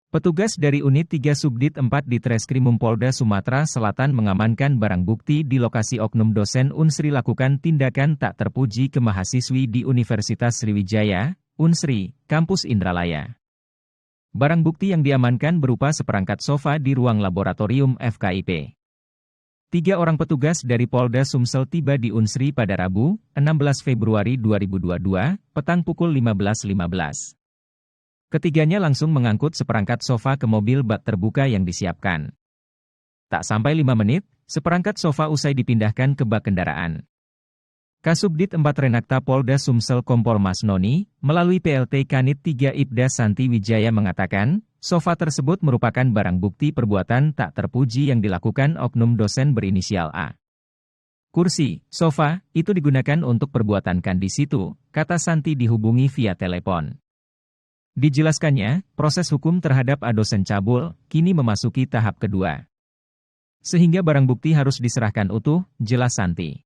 Petugas dari Unit 3 Subdit 4 di Treskrimum Polda Sumatera Selatan mengamankan barang bukti di lokasi oknum dosen Unsri lakukan tindakan tak terpuji ke mahasiswi di Universitas Sriwijaya, Unsri, Kampus Indralaya. Barang bukti yang diamankan berupa seperangkat sofa di ruang laboratorium FKIP. 3 orang petugas dari Polda Sumsel tiba di Unsri pada Rabu, 16 Februari 2022, petang pukul 15.15. Ketiganya langsung mengangkut seperangkat sofa ke mobil bak terbuka yang disiapkan. Tak sampai 5 menit, seperangkat sofa usai dipindahkan ke bak kendaraan. Kasubdit 4 Renakta Polda Sumsel Kompol Mas Noni, melalui PLT Kanit 3 Ibda Santi Wijaya mengatakan, sofa tersebut merupakan barang bukti perbuatan tak terpuji yang dilakukan oknum dosen berinisial A. Kursi, sofa, itu digunakan untuk perbuatan kan di situ, kata Santi dihubungi via telepon. Dijelaskannya, proses hukum terhadap A dosen cabul, kini memasuki tahap kedua. Sehingga barang bukti harus diserahkan utuh, jelas Santi.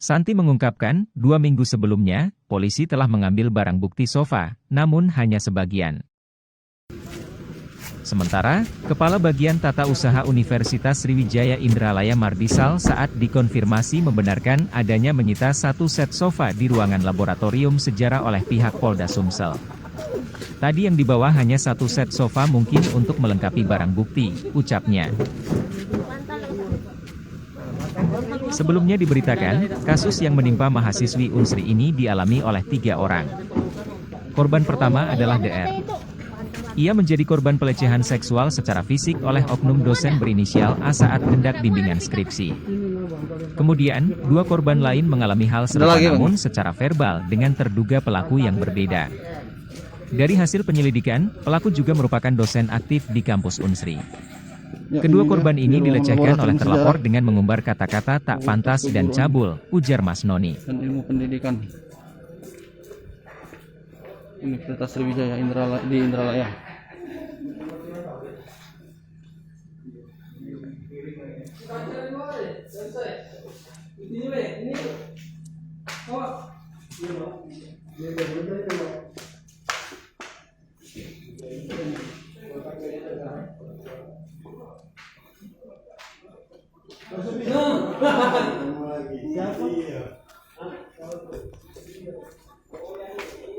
Santi mengungkapkan, 2 minggu sebelumnya, polisi telah mengambil barang bukti sofa, namun hanya sebagian. Sementara, Kepala Bagian Tata Usaha Universitas Sriwijaya Indralaya Mardisal saat dikonfirmasi membenarkan adanya menyita 1 set sofa di ruangan laboratorium sejarah oleh pihak Polda Sumsel. Tadi yang dibawa hanya 1 set sofa mungkin untuk melengkapi barang bukti, ucapnya. Sebelumnya diberitakan, kasus yang menimpa mahasiswi Unsri ini dialami oleh 3 orang. Korban pertama adalah DR. Ia menjadi korban pelecehan seksual secara fisik oleh oknum dosen berinisial A saat hendak bimbingan skripsi. Kemudian, 2 korban lain mengalami hal serupa namun secara verbal dengan terduga pelaku yang berbeda. Dari hasil penyelidikan, pelaku juga merupakan dosen aktif di kampus Unsri. Kedua korban ini dilecehkan oleh terlapor dengan mengumbar kata-kata tak pantas dan cabul, ujar Mas Noni. Dan ilmu pendidikan Universitas Sriwijaya di Indralaya.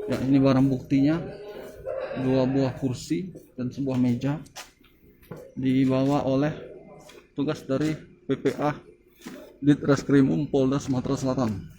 Ya, ini barang buktinya, 2 buah kursi dan sebuah meja dibawa oleh tugas dari PPA di Treskrimum Polda Sumatera Selatan.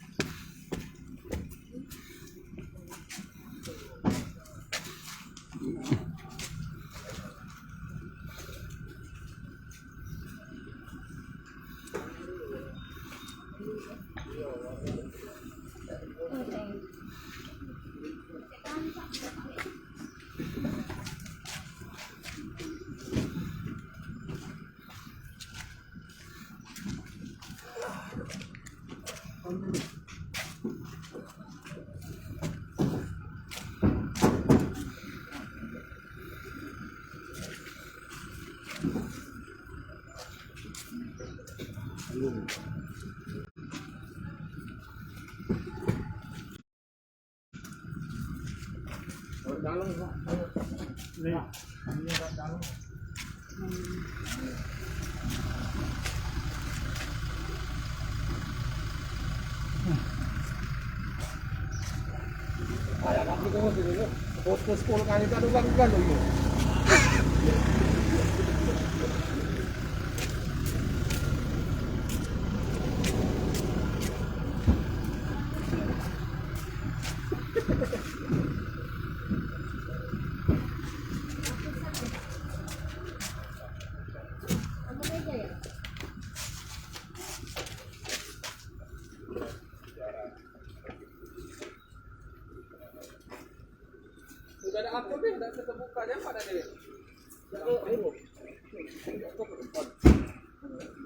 Sudah ada apa nih? Tidak terbukanya pada deh.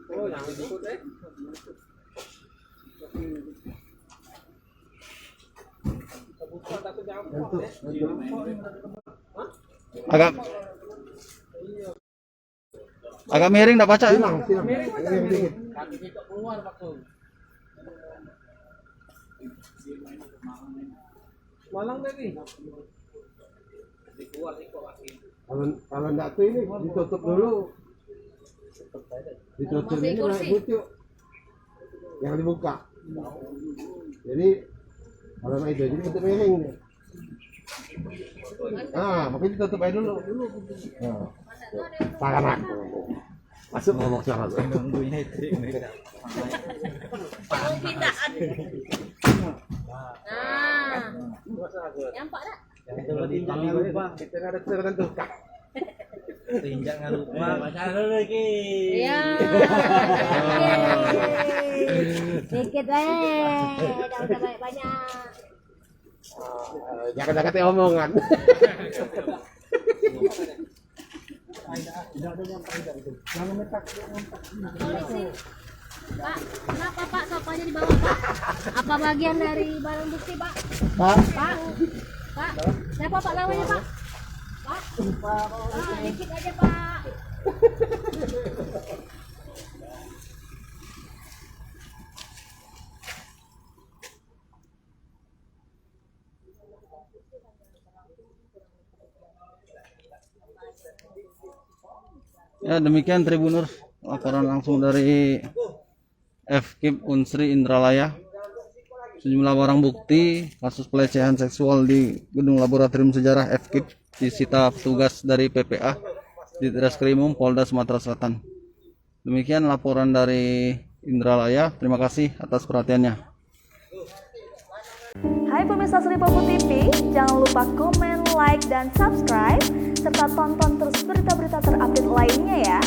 Oh, yang ikut deh. Terbuka tapi jangan buat deh. Agak miring, enggak baca ya? Miring aja miring. Kaki kita keluar Pak. Malang tadi. Keluar ikut lagi. Kalau enggak tuh ini ditutup dulu. Ditutup ini butuh yang dibuka. Jadi kalau nggak itu jadi bentuk miring nih. Makanya ditutup aja dulu. Tangan masuk ngomong sama gue. Nunggunya itu. Nah, nampak tak? Kita nggak ada tertentu. Tinjak nggak lupa. Baca dulu lagi. Iya. Dikit jangan banyak-banyak. Jangan dekat omongan. Pak, kenapa Pak sampahnya di bawah Pak? Apa bagian dari barang bukti Pak? Pak, Pak, siapa Pak namanya Pak? Pak, dikit aja Pak. Ya demikian Tribuners, laporan langsung dari FKIP Unsri Indralaya. Sejumlah barang bukti kasus pelecehan seksual di Gedung Laboratorium Sejarah FKIP disita petugas dari PPA di Treskrimum Polda Sumatera Selatan. Demikian laporan dari Indralaya. Terima kasih atas perhatiannya. Hai pemirsa Sri Popo TV, jangan lupa komen, like, dan subscribe, serta tonton terus berita-berita terupdate lainnya ya.